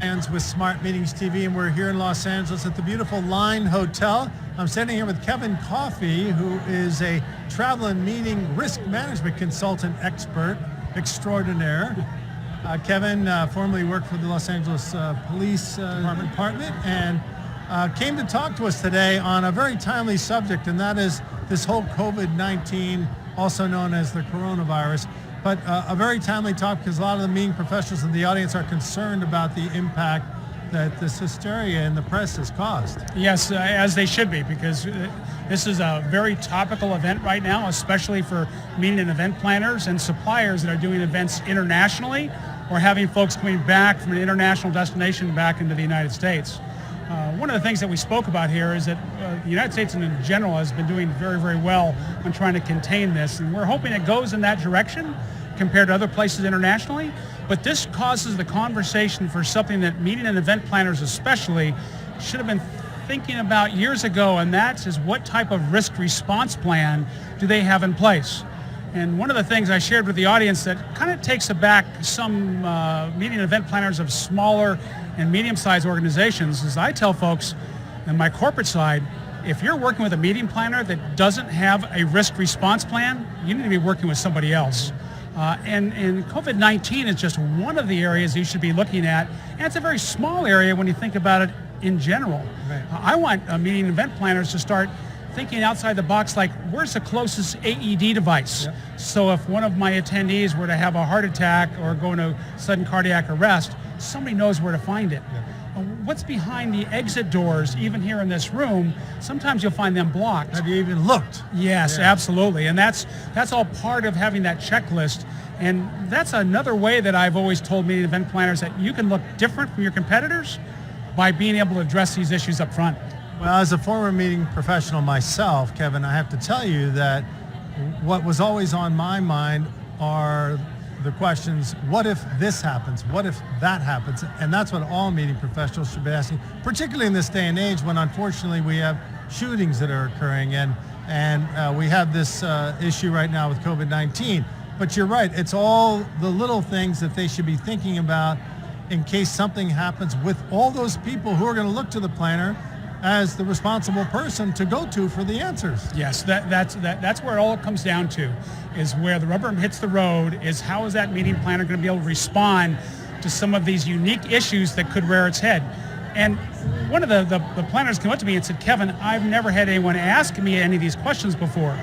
Fans with Smart Meetings TV, and we're here in Los Angeles at the beautiful Line Hotel. I'm standing here with Kevin Coffey, who is a travel and meeting risk management consultant expert extraordinaire. Kevin formerly worked for the Los Angeles Police Department and came to talk to us today on a very timely subject, and that is this whole COVID-19, also known as the coronavirus. But a very timely talk because a lot of the meeting professionals in the audience are concerned about the impact that this hysteria in the press has caused. Yes, as they should be, because this is a very topical event right now, especially for meeting and event planners and suppliers that are doing events internationally or having folks coming back from an international destination back into the United States. One of the things that we spoke about here is that the United States in general has been doing very, very well on trying to contain this, and we're hoping it goes in that direction compared to other places internationally. But this causes the conversation for something that meeting and event planners especially should have been thinking about years ago, and that is what type of risk response plan do they have in place. And one of the things I shared with the audience that kind of takes aback some meeting and event planners of smaller and medium-sized organizations is I tell folks on my corporate side, if you're working with a meeting planner that doesn't have a risk response plan, you need to be working with somebody else. And COVID-19 is just one of the areas you should be looking at, and it's a very small area when you think about it in general. Right. I want meeting and event planners to start thinking outside the box, like where's the closest AED device? Yep. So if one of my attendees were to have a heart attack or go into sudden cardiac arrest, somebody knows where to find it. Yep. What's behind the exit doors, even here in this room, sometimes you'll find them blocked. Have you even looked? Yes, Yeah. absolutely. And that's all part of having that checklist. And that's another way that I've always told meeting event planners that you can look different from your competitors by being able to address these issues up front. Well, as a former meeting professional myself, Kevin, I have to tell you that what was always on my mind are the questions, what if this happens? What if that happens? And that's what all meeting professionals should be asking, particularly in this day and age when unfortunately we have shootings that are occurring and we have this issue right now with COVID-19. But you're right, it's all the little things that they should be thinking about in case something happens with all those people who are going to look to the planner as the responsible person to go to for the answers. Yes, that's where it all comes down to, is where the rubber hits the road, is how is that meeting planner going to be able to respond to some of these unique issues that could rear its head. And one of the planners came up to me and said, Kevin, I've never had anyone ask me any of these questions before.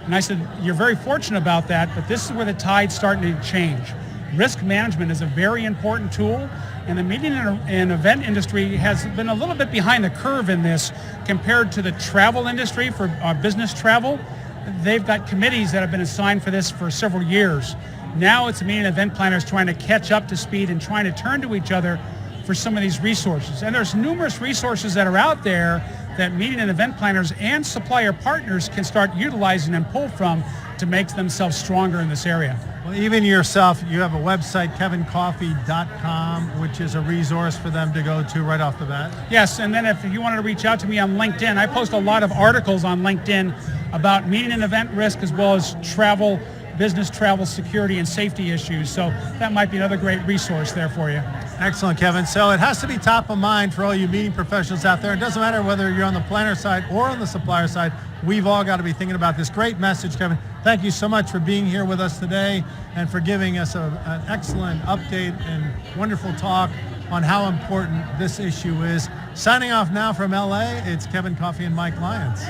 And I said, you're very fortunate about that, but this is where the tide's starting to change. Risk management is a very important tool, and the meeting and event industry has been a little bit behind the curve in this compared to the travel industry for business travel. They've got committees that have been assigned for this for several years. Now it's the meeting and event planners trying to catch up to speed and trying to turn to each other for some of these resources. And there's numerous resources that are out there that meeting and event planners and supplier partners can start utilizing and pull from to make themselves stronger in this area. Well, even yourself, you have a website, kevincoffey.com, which is a resource for them to go to right off the bat. Yes, and then if you wanted to reach out to me on LinkedIn, I post a lot of articles on LinkedIn about meeting and event risk as well as travel, business travel security and safety issues. So that might be another great resource there for you. Excellent, Kevin. So it has to be top of mind for all you meeting professionals out there. It doesn't matter whether you're on the planner side or on the supplier side. We've all got to be thinking about this. Great message, Kevin. Thank you so much for being here with us today and for giving us an excellent update and wonderful talk on how important this issue is. Signing off now from LA, it's Kevin Coffey and Mike Lyons.